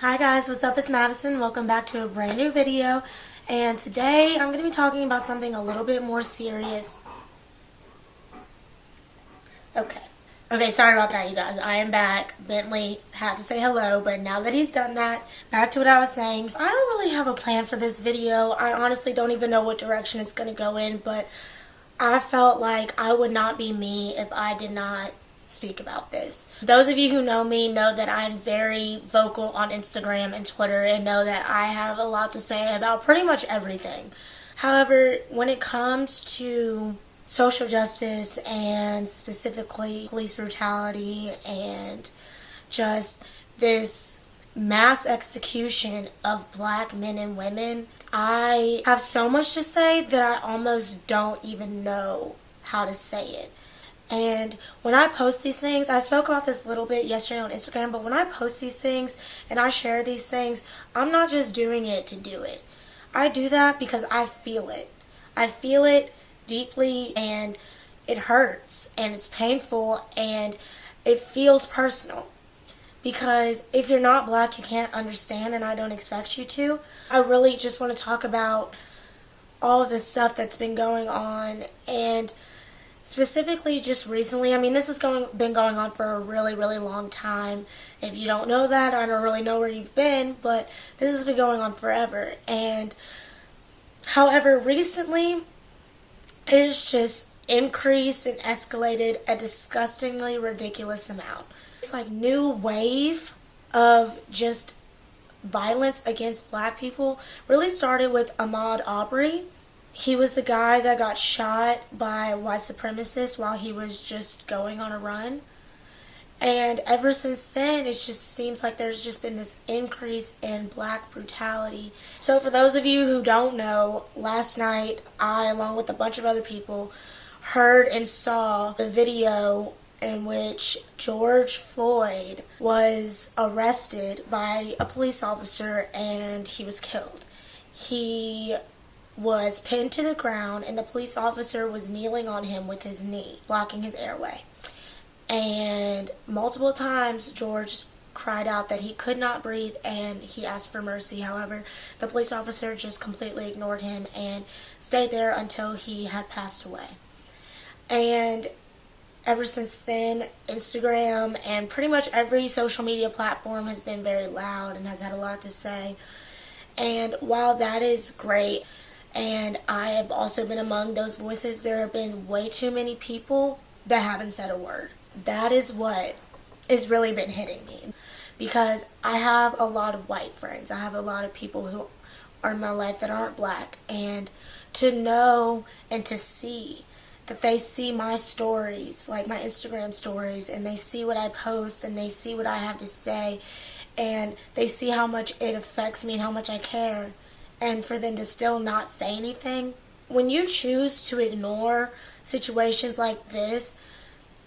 Hi guys, what's up? It's Madison. Welcome back to a brand new video. And today I'm going to be talking about something a little bit more serious. Okay, sorry about that, you guys. I am back. Bentley had to say hello, but now that he's done that, back to what I was saying. I don't really have a plan for this video. I honestly don't even know what direction it's going to go in, but I felt like I would not be me if I did not speak about this. Those of you who know me know that I'm very vocal on Instagram and Twitter and know that I have a lot to say about pretty much everything. However, when it comes to social justice and specifically police brutality and just this mass execution of black men and women, I have so much to say that I almost don't even know how to say it. And when I post these things, I spoke about this a little bit yesterday on Instagram, but when I post these things and I share these things, I'm not just doing it to do it. I do that because I feel it. I feel it deeply, and it hurts and it's painful and it feels personal. Because if you're not black, you can't understand, and I don't expect you to. I really just want to talk about all of this stuff that's been going on, and specifically just recently. I mean, this has been going on for a really, really long time. If you don't know that, I don't really know where you've been, but this has been going on forever. And however, recently, it has just increased and escalated a disgustingly ridiculous amount. It's like new wave of just violence against black people really started with Ahmaud Arbery. He was the guy that got shot by white supremacists while he was just going on a run. And ever since then, it just seems like there's just been this increase in black brutality. So for those of you who don't know, last night I, along with a bunch of other people, heard and saw the video in which George Floyd was arrested by a police officer and he was killed. He was pinned to the ground and the police officer was kneeling on him with his knee, blocking his airway. And multiple times George cried out that he could not breathe and he asked for mercy. However, the police officer just completely ignored him and stayed there until he had passed away. And ever since then, Instagram and pretty much every social media platform has been very loud and has had a lot to say. And while that is great, and I have also been among those voices, there have been way too many people that haven't said a word. That is what has really been hitting me. Because I have a lot of white friends. I have a lot of people who are in my life that aren't black. And to know and to see that they see my stories, like my Instagram stories, and they see what I post and they see what I have to say, and they see how much it affects me and how much I care, and for them to still not say anything. When you choose to ignore situations like this,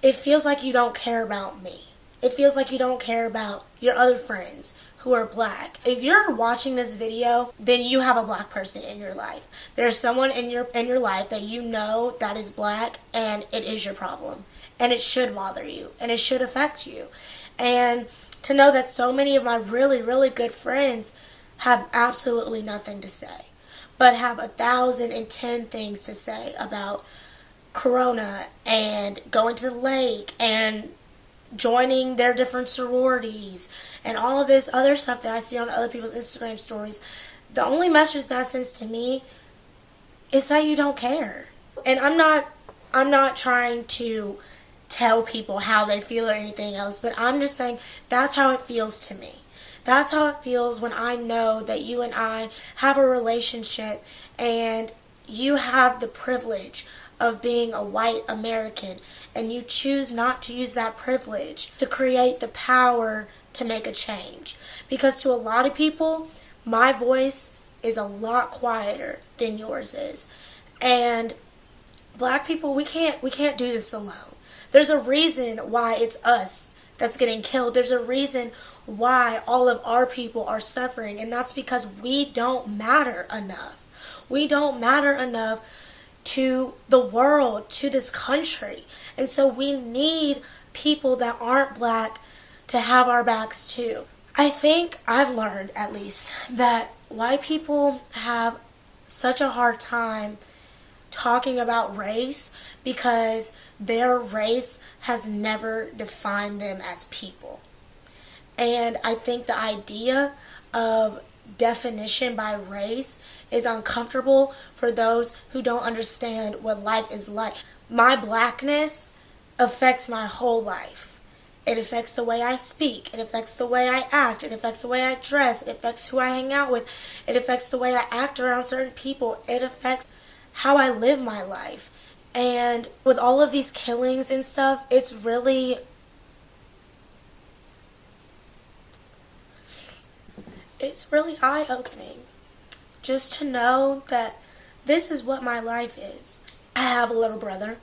it feels like you don't care about me. It feels like you don't care about your other friends who are black. If you're watching this video, then you have a black person in your life. There's someone in your life that you know that is black, and it is your problem. And it should bother you, and it should affect you. And to know that so many of my really, really good friends have absolutely nothing to say, but have 1,010 things to say about Corona and going to the lake and joining their different sororities and all of this other stuff that I see on other people's Instagram stories. The only message that sends to me is that you don't care. And I'm not trying to tell people how they feel or anything else, but I'm just saying that's how it feels to me. That's how it feels when I know that you and I have a relationship and you have the privilege of being a white American and you choose not to use that privilege to create the power to make a change. Because to a lot of people, my voice is a lot quieter than yours is. And black people, we can't do this alone. There's a reason why it's us that's getting killed. There's a reason why all of our people are suffering, and that's because we don't matter enough. We don't matter enough to the world, to this country. And so we need people that aren't black to have our backs too. I think I've learned, at least, that white people have such a hard time talking about race because their race has never defined them as people. And I think the idea of definition by race is uncomfortable for those who don't understand what life is like. My blackness affects my whole life. It affects the way I speak. It affects the way I act. It affects the way I dress. It affects who I hang out with. It affects the way I act around certain people. It affects how I live my life. And with all of these killings and stuff, it's really eye-opening just to know that this is what my life is. I have a little brother.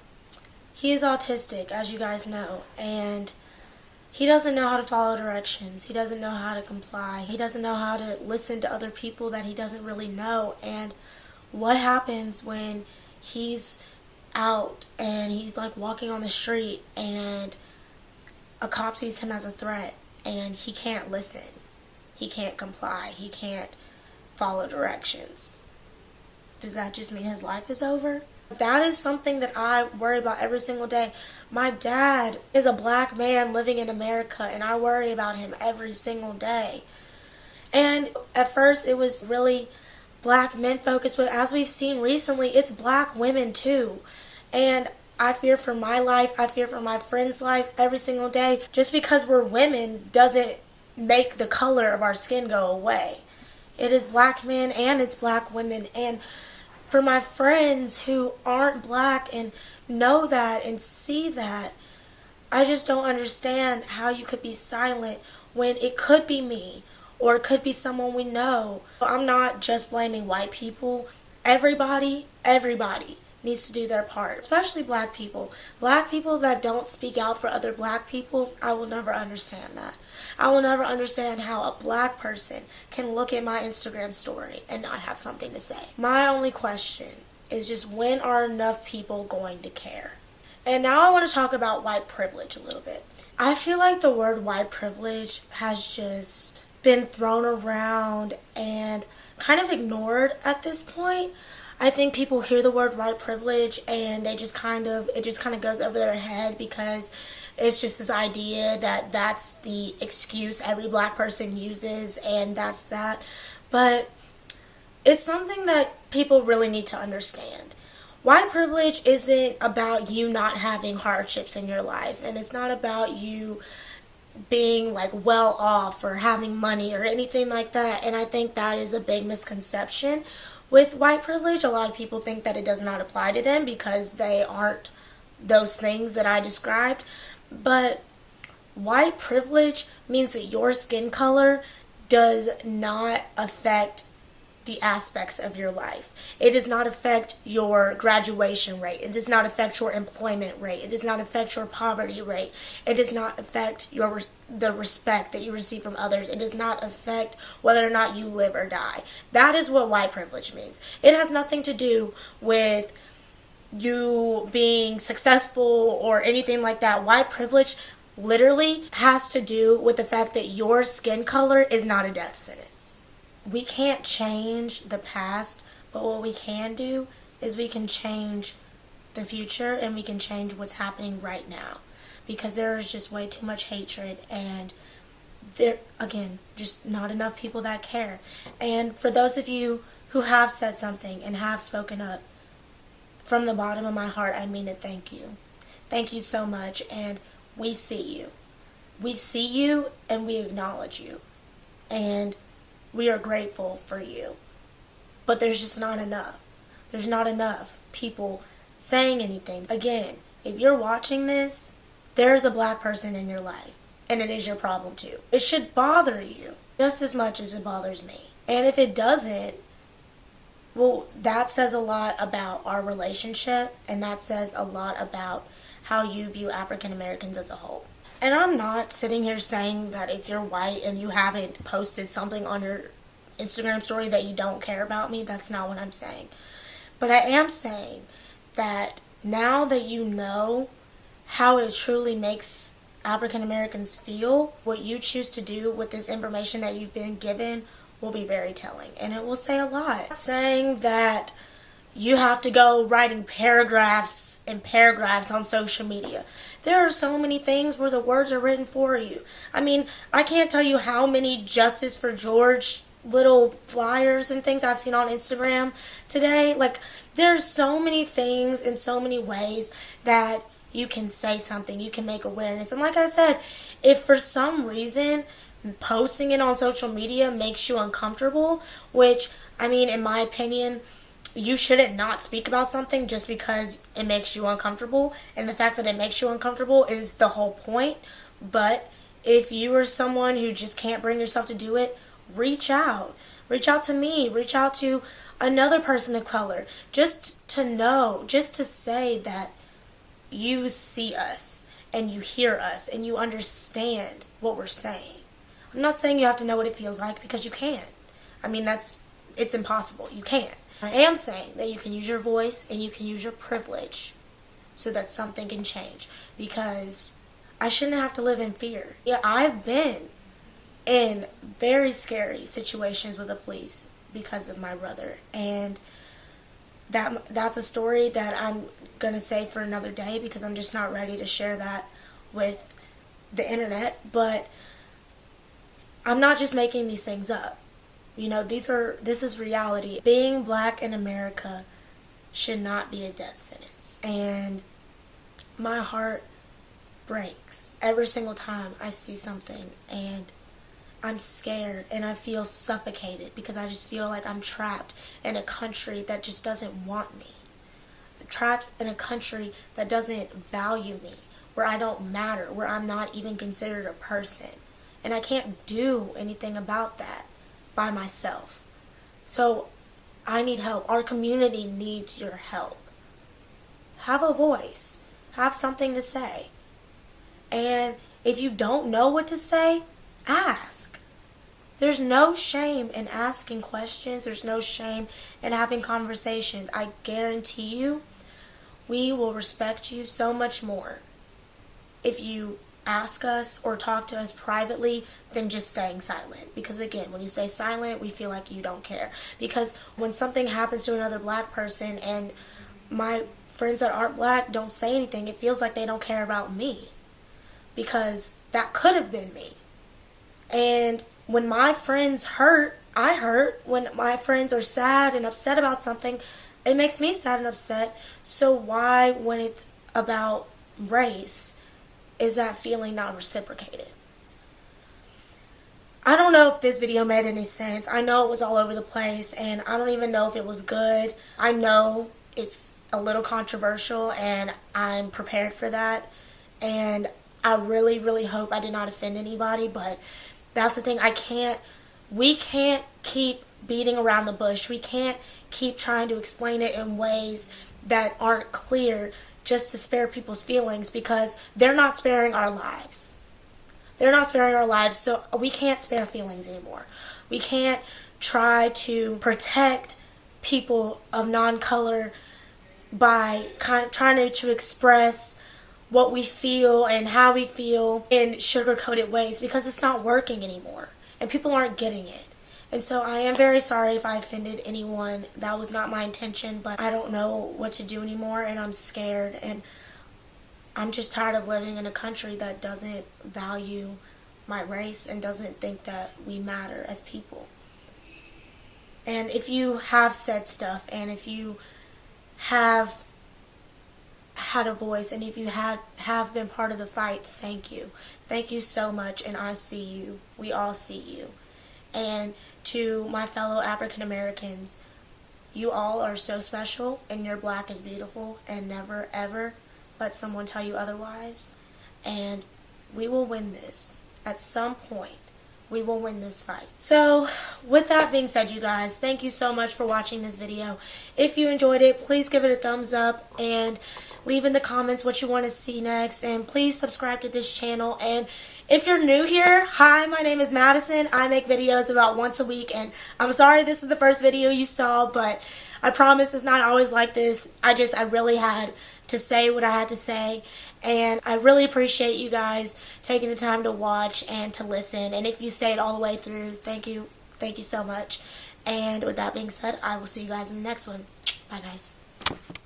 He is autistic, as you guys know, and he doesn't know how to follow directions. He doesn't know how to comply. He doesn't know how to listen to other people that he doesn't really know. And what happens when he's out and he's like walking on the street and a cop sees him as a threat and he can't listen? He can't comply. He can't follow directions. Does that just mean his life is over? That is something that I worry about every single day. My dad is a black man living in America, and I worry about him every single day. And at first it was really black men focused, but as we've seen recently, it's black women too. And I fear for my life. I fear for my friends' life every single day. Just because we're women doesn't make the color of our skin go away. It is black men and it's black women. And for my friends who aren't black and know that and see that, I just don't understand how you could be silent when it could be me or it could be someone we know. I'm not just blaming white people. Everybody needs to do their part, especially black people. Black people that don't speak out for other black people, I will never understand that. I will never understand how a black person can look at my Instagram story and not have something to say. My only question is just, when are enough people going to care? And now I want to talk about white privilege a little bit. I feel like the word white privilege has just been thrown around and kind of ignored at this point. I think people hear the word white privilege and it just kind of goes over their head because it's just this idea that that's the excuse every black person uses and that's that. But it's something that people really need to understand. White privilege isn't about you not having hardships in your life, and it's not about you being like well off or having money or anything like that. And I think that is a big misconception with white privilege. A lot of people think that it does not apply to them because they aren't those things that I described. But white privilege means that your skin color does not affect the aspects of your life. It does not affect your graduation rate. It does not affect your employment rate. It does not affect your poverty rate. It does not affect the respect that you receive from others. It does not affect whether or not you live or die. That is what white privilege means. It has nothing to do with you being successful or anything like that. White privilege literally has to do with the fact that your skin color is not a death sentence. We can't change the past, but what we can do is we can change the future and we can change what's happening right now, because there is just way too much hatred and there, again, just not enough people that care. And for those of you who have said something and have spoken up, from the bottom of my heart, I mean it. Thank you. Thank you so much, and we see you. We see you and we acknowledge you. And we are grateful for you. But there's just not enough. There's not enough people saying anything. Again, if you're watching this, there's a black person in your life, and it is your problem too. It should bother you just as much as it bothers me. And if it doesn't, well, that says a lot about our relationship, and that says a lot about how you view African Americans as a whole. And I'm not sitting here saying that if you're white and you haven't posted something on your Instagram story that you don't care about me. That's not what I'm saying. But I am saying that now that you know how it truly makes African Americans feel, what you choose to do with this information that you've been given will be very telling, and it will say a lot. Saying that you have to go writing paragraphs and paragraphs on social media. There are so many things where the words are written for you. I mean, I can't tell you how many Justice for George little flyers and things I've seen on Instagram today. Like, there's so many things in so many ways that you can say something, you can make awareness. And like I said, if for some reason posting it on social media makes you uncomfortable, which, I mean, in my opinion, you shouldn't not speak about something just because it makes you uncomfortable. And the fact that it makes you uncomfortable is the whole point. But if you are someone who just can't bring yourself to do it, reach out. Reach out to me. Reach out to another person of color. Just to know, just to say that you see us and you hear us and you understand what we're saying. I'm not saying you have to know what it feels like, because you can't. I mean, it's impossible. You can't. I am saying that you can use your voice and you can use your privilege so that something can change, because I shouldn't have to live in fear. Yeah, I've been in very scary situations with the police because of my brother, and that's a story that I'm going to save for another day, because I'm just not ready to share that with the internet. But I'm not just making these things up. You know, this is reality. Being black in America should not be a death sentence. And my heart breaks every single time I see something, and I'm scared and I feel suffocated, because I just feel like I'm trapped in a country that just doesn't want me. I'm trapped in a country that doesn't value me, where I don't matter, where I'm not even considered a person. And I can't do anything about that by myself. So I need help. Our community needs your help. Have a voice. Have something to say. And if you don't know what to say, ask. There's no shame in asking questions. There's no shame in having conversations. I guarantee you, we will respect you so much more if you ask us or talk to us privately than just staying silent. Because again, when you stay silent, we feel like you don't care. Because when something happens to another black person and my friends that aren't black don't say anything, it feels like they don't care about me, because that could have been me. And when my friends hurt, I hurt. When my friends are sad and upset about something, it makes me sad and upset. So why, when it's about race, is that feeling not reciprocated? I don't know if this video made any sense. I know it was all over the place, and I don't even know if it was good. I know it's a little controversial, and I'm prepared for that. And I really, really hope I did not offend anybody, but that's the thing. We can't keep beating around the bush. We can't keep trying to explain it in ways that aren't clear just to spare people's feelings, because they're not sparing our lives. They're not sparing our lives, so we can't spare feelings anymore. We can't try to protect people of non-color by trying to express what we feel and how we feel in sugar-coated ways, because it's not working anymore and people aren't getting it. And so I am very sorry if I offended anyone. That was not my intention, but I don't know what to do anymore, and I'm scared, and I'm just tired of living in a country that doesn't value my race and doesn't think that we matter as people. And if you have said stuff, and if you have had a voice, and if you have been part of the fight, thank you. Thank you so much, and I see you. We all see you. And to my fellow African Americans, you all are so special, and your black is beautiful, and never ever let someone tell you otherwise. And we will win this. At some point, we will win this fight. So with that being said, you guys, thank you so much for watching this video. If you enjoyed it, please give it a thumbs up and leave in the comments what you want to see next, and please subscribe to this channel. And if you're new here, hi, my name is Madison. I make videos about once a week, and I'm sorry this is the first video you saw, but I promise it's not always like this. I really had to say what I had to say, And I really appreciate you guys taking the time to watch and to listen. And if you stayed all the way through, thank you. Thank you so much. And with that being said, I will see you guys in the next one. Bye, guys.